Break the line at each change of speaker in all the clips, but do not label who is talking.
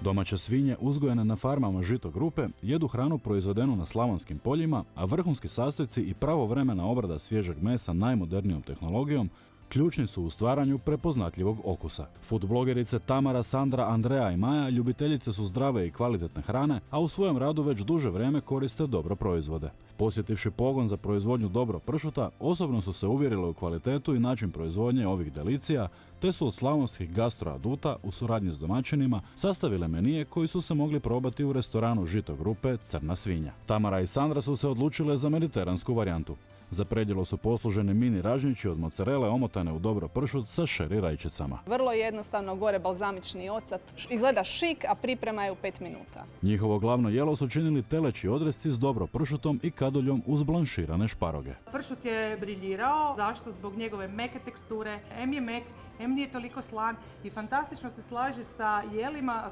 Domaće svinje uzgojene na farmama Žito grupe jedu hranu proizvedenu na slavonskim poljima, a vrhunski sastojci i pravovremena obrada svježeg mesa najmodernijom tehnologijom ključni su u stvaranju prepoznatljivog okusa. Food blogerice Tamara, Sandra, Andrea i Maja ljubiteljice su zdrave i kvalitetne hrane, a u svojem radu već duže vrijeme koriste dobro proizvode. Posjetivši pogon za proizvodnju dobro pršuta, osobno su se uvjerile u kvalitetu i način proizvodnje ovih delicija, te su od slavonskih gastroaduta u suradnji s domaćinima sastavile menije koji su se mogli probati u restoranu Žito grupe Crna svinja. Tamara i Sandra su se odlučile za mediteransku varijantu. Za predjelo su posluženi mini ražnjići od mozzarele omotane u dobro pršut sa šeri rajčicama.
Vrlo jednostavno, gore balzamični ocat. Izgleda šik, a priprema je u 5 minuta.
Njihovo glavno jelo su činili teleći odresci s dobro pršutom i kaduljom uz blanširane šparoge.
Pršut je briljirao. Zašto? Zbog njegove meke teksture. Em je mek, em nije toliko slan i fantastično se slaže sa jelima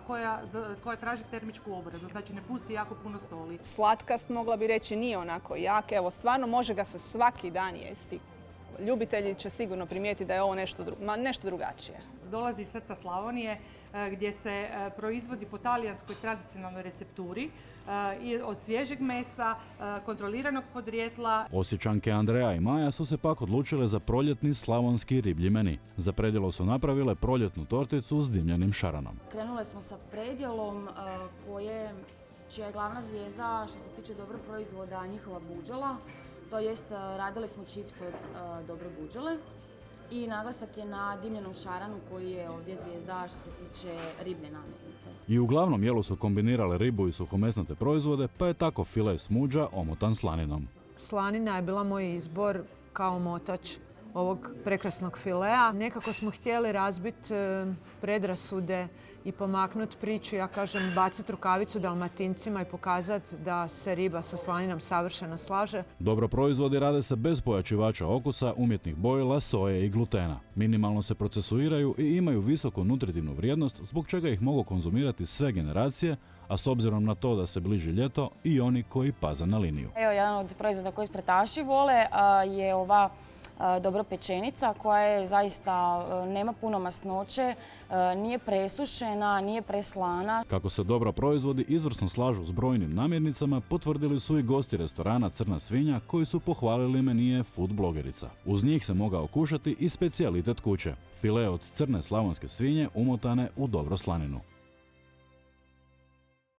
koja traži termičku obradu. Znači ne pusti jako puno soli.
Slatkast, mogla bi reći, nije onako jak. Evo, stvarno može ga se svaki dan jesti. Ljubitelji će sigurno primijetiti da je ovo nešto drugačije.
Dolazi iz srca Slavonije gdje se proizvodi po talijanskoj tradicionalnoj recepturi od svježeg mesa, kontroliranog podrijetla.
Osječanke Andrea i Maja su se pak odlučile za proljetni slavonski riblji meni. Za predjelo su napravile proljetnu torticu s dimljenim šaranom.
Krenule smo sa predjelom čija je glavna zvijezda što se tiče dobro proizvoda njihova buđola. To jest, radili smo čips od dobre buđole i naglasak je na dimljenom šaranu koji je ovdje zvijezda što se tiče riblje namirnice.
I u glavnom jelu su kombinirale ribu i suhomesnate proizvode, pa je tako file smuđa omotan slaninom.
Slanina je bila moj izbor kao motač ovog prekrasnog filea. Nekako smo htjeli razbiti predrasude i pomaknuti priču, ja kažem, baciti rukavicu Dalmatincima i pokazati da se riba sa slaninom savršeno slaže.
Dobro proizvodi rade se bez pojačivača okusa, umjetnih bojila, soje i glutena. Minimalno se procesuiraju i imaju visoku nutritivnu vrijednost, zbog čega ih mogu konzumirati sve generacije, a s obzirom na to da se bliži ljeto i oni koji paze na liniju.
Evo, jedan od proizvoda koji spretaši vole je ova dobro pečenica koja je zaista nema puno masnoće, nije presušena, nije preslana.
Kako se dobro proizvodi izvrsno slažu s brojnim namirnicama, potvrdili su i gosti restorana Crna svinja koji su pohvalili menije food blogerica. Uz njih se mogao kušati i specijalitet kuće, file od crne slavonske svinje umotane u dobro slaninu.